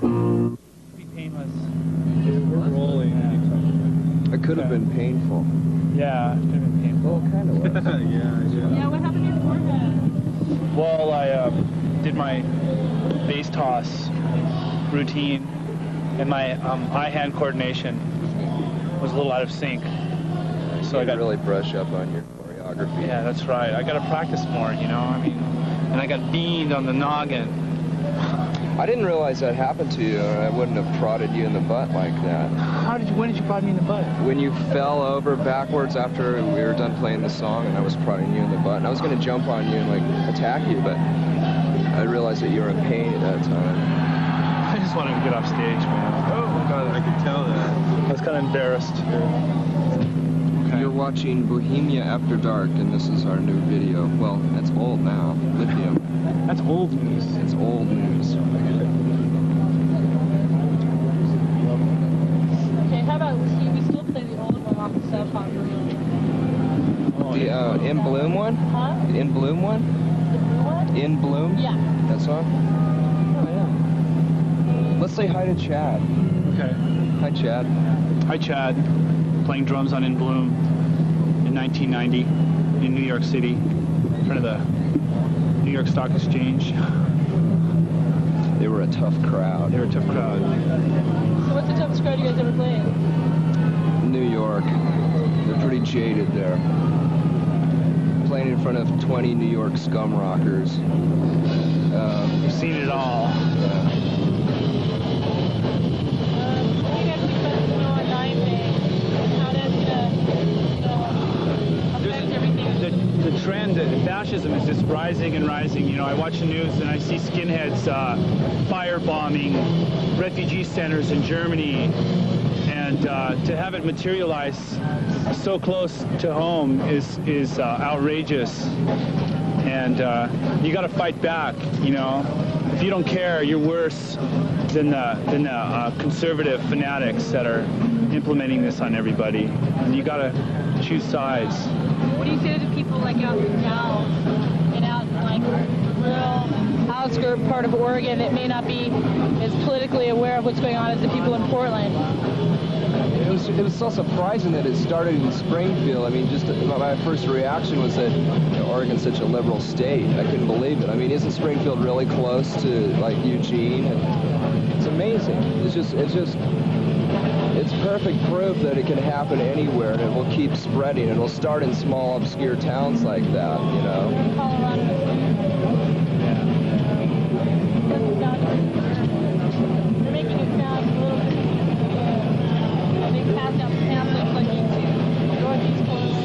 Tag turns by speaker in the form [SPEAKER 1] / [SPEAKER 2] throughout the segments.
[SPEAKER 1] Pretty painless. We're rolling.
[SPEAKER 2] It could have been painful.
[SPEAKER 1] Yeah, it could have been painful.
[SPEAKER 2] Well, it kind of was.
[SPEAKER 3] Yeah, what happened to your forehead?
[SPEAKER 1] Well, I did my bass toss routine, and my eye-hand coordination was a little out of sync. So I got to
[SPEAKER 2] really brush up on your choreography.
[SPEAKER 1] Yeah, that's right. I got to practice more, you know. I mean, and I got beamed on the noggin.
[SPEAKER 2] I didn't realize that happened to you, or I wouldn't have prodded you in the butt like that.
[SPEAKER 1] When did you prod me in the butt?
[SPEAKER 2] When you fell over backwards after we were done playing the song, and I was prodding you in the butt, and I was going to jump on you and like attack you, but I realized that you were in pain at that time.
[SPEAKER 1] I just wanted to get off stage, man.
[SPEAKER 2] Oh my God, I could tell that.
[SPEAKER 1] I was kind of embarrassed.
[SPEAKER 2] Okay. You're watching Bohemia After Dark, and this is our new video. Well, that's old now. Lithium.
[SPEAKER 1] That's old news.
[SPEAKER 2] It's old news.
[SPEAKER 3] Okay, how about we still play the old one off the Sub Pop reel?
[SPEAKER 2] The In Bloom one?
[SPEAKER 3] Huh?
[SPEAKER 2] The In Bloom one?
[SPEAKER 3] The blue one?
[SPEAKER 2] In Bloom?
[SPEAKER 3] Yeah.
[SPEAKER 2] That song? Oh, yeah. Let's say hi to Chad.
[SPEAKER 1] Okay.
[SPEAKER 2] Hi, Chad.
[SPEAKER 1] Hi, Chad. Playing drums on In Bloom in 1990 in New York City in front of the New York Stock Exchange.
[SPEAKER 2] They were a tough crowd.
[SPEAKER 1] They were a tough crowd.
[SPEAKER 3] So what's the toughest crowd you guys ever played?
[SPEAKER 2] New York. They're pretty jaded there. Playing in front of 20 New York scum rockers.
[SPEAKER 1] We've seen it all. The trend of fascism is just rising and rising. You know, I watch the news and I see skinheads firebombing refugee centers in Germany, and to have it materialize so close to home is outrageous. And you got to fight back. You know, if you don't care, you're worse than the conservative fanatics that are implementing this on everybody. And you got to choose sides.
[SPEAKER 3] What do you say to people like out in town and out in like rural outskirt part of Oregon that may not be as politically aware of what's going on as the people in Portland?
[SPEAKER 2] It was so surprising that it started in Springfield. I mean, just my first reaction was that Oregon's such a liberal state. I couldn't believe it. I mean, isn't Springfield really close to like Eugene? It's amazing. It's perfect proof that it can happen anywhere, and it will keep spreading. It'll start in small, obscure towns like that, you know.
[SPEAKER 3] They're making it sound a little bit. They passed out pamphlets like you do. Northeast Coast.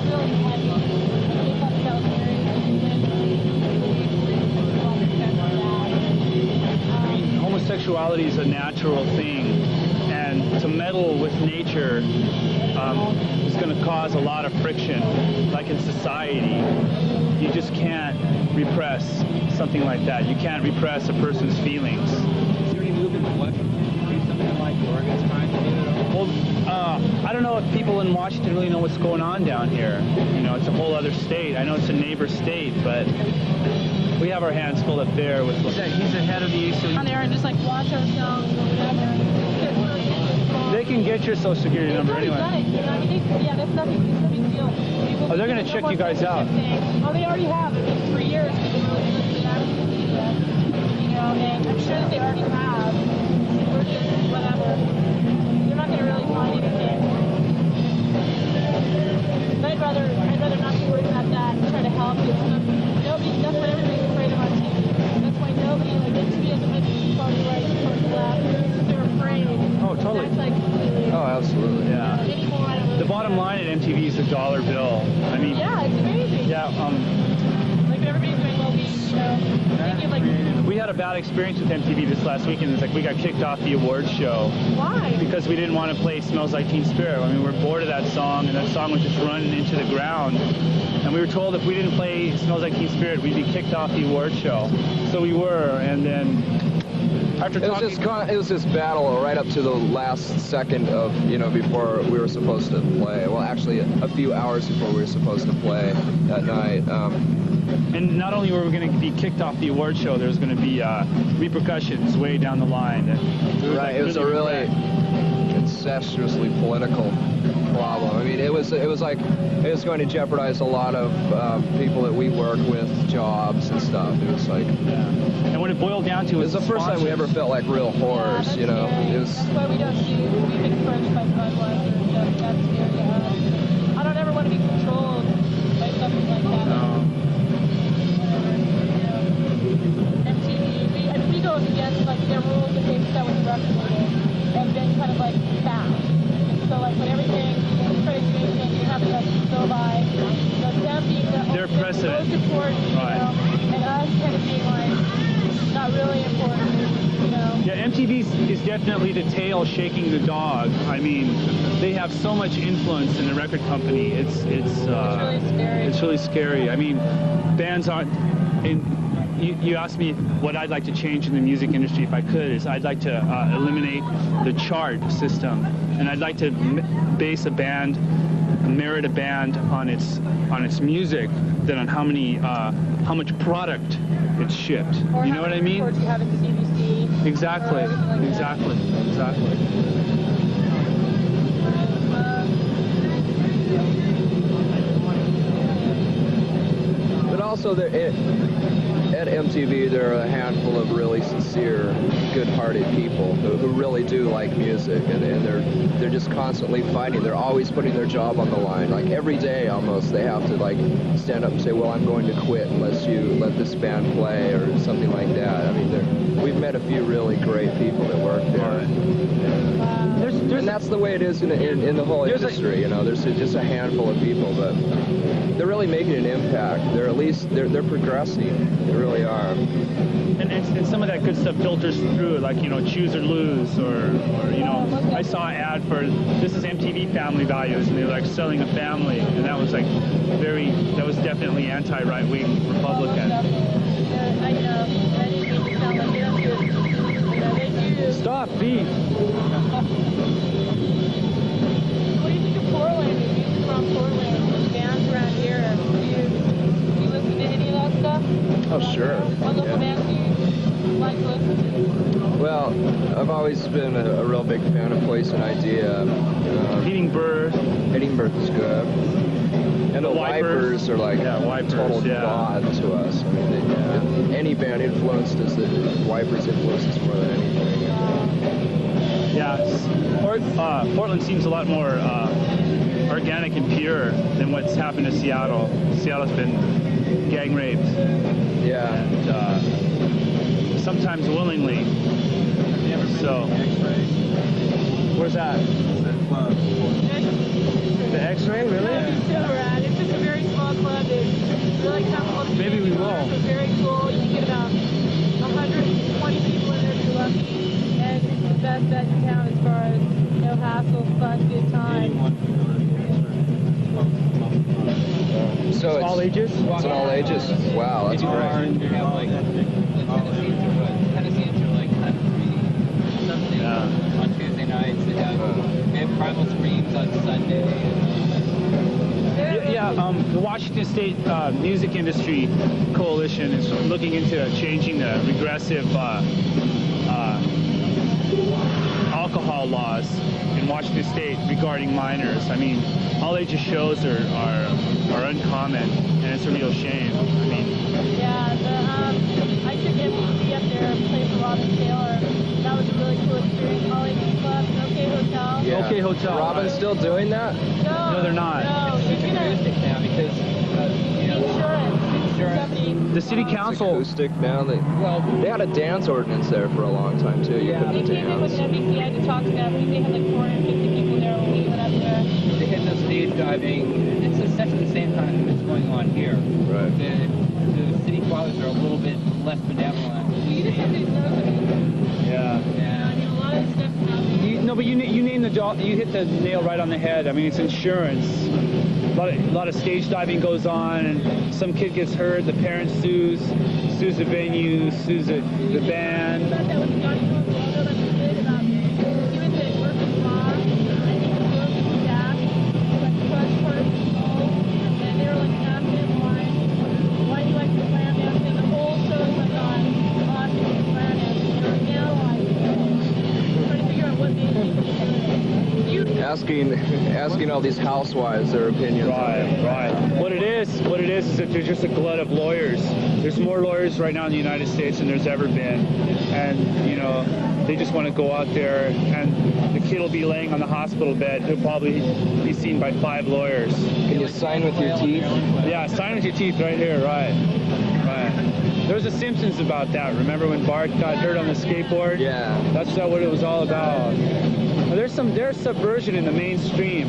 [SPEAKER 3] Really heavy. They cut South Area.
[SPEAKER 1] Homosexuality is a natural thing. And to meddle with nature is going to cause a lot of friction. Like in society, you just can't repress something like that. You can't repress a person's feelings.
[SPEAKER 4] Is there any movement in Washington to do something like Oregon's trying to do?
[SPEAKER 1] Well, I don't know if people in Washington really know what's going on down here. You know, it's a whole other state. I know it's a neighbor state, but we have our hands full up there with... He's ahead of the ACLU.
[SPEAKER 3] On there and just like watch ourselves or whatever.
[SPEAKER 1] They can get your social security number anyway.
[SPEAKER 3] Yeah, that's no big deal.
[SPEAKER 1] Oh, they're going to check you guys out.
[SPEAKER 3] Oh, they already have. It's been 3 years. You know, and I'm sure that they already have. Whatever. They're not going to really find anything. But I'd rather not be worried about that and try to help. That's what everybody's afraid of on TV. That's why nobody, like, TV doesn't make it party right, party left. They're afraid.
[SPEAKER 1] Oh, totally.
[SPEAKER 3] That's like,
[SPEAKER 2] Oh, absolutely.
[SPEAKER 1] Yeah. The bottom line at MTV is the $1 bill. I mean...
[SPEAKER 3] Yeah, it's amazing.
[SPEAKER 1] Yeah,
[SPEAKER 3] like, everybody's doing well-being, you know.
[SPEAKER 1] We had a bad experience with MTV this last weekend. It's like we got kicked off the awards show.
[SPEAKER 3] Why?
[SPEAKER 1] Because we didn't want to play Smells Like Teen Spirit. I mean, we were bored of that song, and that song was just running into the ground. And we were told if we didn't play Smells Like Teen Spirit, we'd be kicked off the awards show. So we were, and then...
[SPEAKER 2] It was this battle right up to the last second of, you know, before we were supposed to play. Well, actually, a few hours before we were supposed to play that night.
[SPEAKER 1] And not only were we going to be kicked off the award show, there was going to be repercussions way down the line.
[SPEAKER 2] Right, it was a really incestuously political problem. I mean, it was like it was going to jeopardize a lot of people that we work with, jobs and stuff. It was like,
[SPEAKER 1] and when it boiled down to it,
[SPEAKER 2] was the first time we ever felt like real horrors, you know. It was.
[SPEAKER 3] That's why we don't see being encouraged by Budweiser. That's scary to us. I don't ever want to be controlled by something like that.
[SPEAKER 1] No.
[SPEAKER 3] MTV, we go against like their rules that they've set with the record label, and then kind of like fast. So like when everything, credit union, you have to go by, them being
[SPEAKER 1] their precedent,
[SPEAKER 3] most important,
[SPEAKER 1] right.
[SPEAKER 3] And us kind of being like not really important,
[SPEAKER 1] Yeah, MTV is definitely the tail shaking the dog. I mean, they have so much influence in the record company. It's really
[SPEAKER 3] scary.
[SPEAKER 1] It's really scary. I mean, bands aren't. You asked me what I'd like to change in the music industry if I could. Is I'd like to eliminate the chart system, and I'd like to base a band, merit a band on its music than on how much product it's shipped.
[SPEAKER 3] Or
[SPEAKER 1] you know what I mean?
[SPEAKER 3] Or you have it CBC.
[SPEAKER 1] Exactly.
[SPEAKER 3] Like
[SPEAKER 1] Exactly.
[SPEAKER 3] That.
[SPEAKER 1] Exactly.
[SPEAKER 2] But also, at MTV, there are a handful of really sincere, good-hearted people who really do like music, and they're just constantly fighting. They're always putting their job on the line. Like every day, almost, they have to like stand up and say, "Well, I'm going to quit unless you let this band play," or something like that. I mean, we've met a few really great people that work there. And that's the way it is in the whole industry. You know, there's just a handful of people, but they're really making an impact. They're progressing. They really are.
[SPEAKER 1] And some of that good stuff filters through, like, choose or lose, or I saw an ad for, this is MTV Family Values, and they were like selling a family, and that was definitely anti-right-wing Republican.
[SPEAKER 3] I know. I didn't mean to sound like they don't do it. They do.
[SPEAKER 1] Stop, beef.
[SPEAKER 3] What do you think of Portland? Music from Portland, bands around here. Do you listen to any of that stuff?
[SPEAKER 2] Oh, sure.
[SPEAKER 3] What local bands do you like to listen to?
[SPEAKER 2] Well, I've always been a real big fan of Poison Idea.
[SPEAKER 1] Eating Bird.
[SPEAKER 2] Eating Bird is good. And the Wipers are like total god to us. I mean, any band influenced us, the Wipers influenced us more than anything.
[SPEAKER 1] Portland seems a lot more organic and pure than what's happened to Seattle. Seattle's been gang raped.
[SPEAKER 2] Yeah.
[SPEAKER 1] And, sometimes willingly. So, where's that? The X-Ray, really?
[SPEAKER 3] It's just a very small club. It's really comfortable.
[SPEAKER 1] Maybe we will.
[SPEAKER 3] It's very cool. You can get about 120 people in there if you're lucky. And it's the best bet in town as far as no hassle, fun, good time.
[SPEAKER 2] So it's
[SPEAKER 1] all ages?
[SPEAKER 2] It's all ages? Wow, that's great.
[SPEAKER 4] Tennesseans are like country something on Tuesday nights. They have Primal Screams on Sunday.
[SPEAKER 1] The Washington State Music Industry Coalition is looking into changing the regressive alcohol laws in Washington State regarding minors. I mean, all ages shows are uncommon, and it's a real shame. I mean,
[SPEAKER 3] I took MTV up there and played for Robin Taylor. That was a really cool experience. All ages club, OK Hotel.
[SPEAKER 2] Yeah.
[SPEAKER 1] OK Hotel.
[SPEAKER 2] Robin's still doing that?
[SPEAKER 3] No,
[SPEAKER 1] they're not.
[SPEAKER 3] No,
[SPEAKER 4] It's acoustic now because
[SPEAKER 3] insurance.
[SPEAKER 1] the city council.
[SPEAKER 2] Acoustic now. They had a dance ordinance there for a long time too. You
[SPEAKER 3] They
[SPEAKER 2] couldn't
[SPEAKER 3] came in with
[SPEAKER 2] dance.
[SPEAKER 3] NBC. I had to talk to them. I think they had like 450 people there when we went up there.
[SPEAKER 4] they had no stage diving. It's essentially the same kind of thing that's going on here.
[SPEAKER 2] Right.
[SPEAKER 4] The city fathers are a little bit less benevolent.
[SPEAKER 3] You just have to know that.
[SPEAKER 1] Yeah.
[SPEAKER 3] I mean, a lot of stuff happening.
[SPEAKER 1] But you named you hit the nail right on the head. I mean, it's insurance. A lot of stage diving goes on, and some kid gets hurt. The parent sues the venue, sues the band.
[SPEAKER 3] I thought that was Johnny Colombo that was good about he was at workers' law. I think he was going to staff, like crush part of the soul, and they were like asking him why do you like to
[SPEAKER 2] asking all these housewives their opinions.
[SPEAKER 1] Right. What it is that there's just a glut of lawyers. There's more lawyers right now in the United States than there's ever been, and you know, they just want to go out there, and the kid will be laying on the hospital bed. He'll probably be seen by 5 lawyers.
[SPEAKER 2] Can you sign with your teeth?
[SPEAKER 1] Yeah, sign with your teeth right here. Right. There was a Simpsons about that. Remember when Bart got hurt on the skateboard?
[SPEAKER 2] Yeah.
[SPEAKER 1] That's not what it was all about. There's subversion in the mainstream.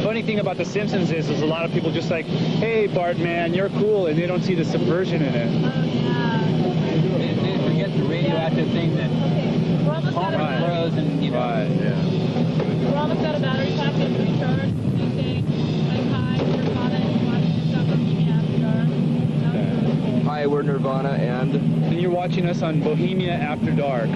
[SPEAKER 1] Funny thing about the Simpsons is a lot of people just like, hey Bart man, you're cool, and they don't see the subversion in it.
[SPEAKER 4] They forget the radioactive thing that Palmer throws, and you know.
[SPEAKER 1] Right. Yeah.
[SPEAKER 3] We're almost out of battery pack and recharge. Tuesday, like hi, Nirvana, and watching stuff on Bohemia After Dark.
[SPEAKER 2] Hi, we're Nirvana, and
[SPEAKER 1] And you're watching us on Bohemia After Dark.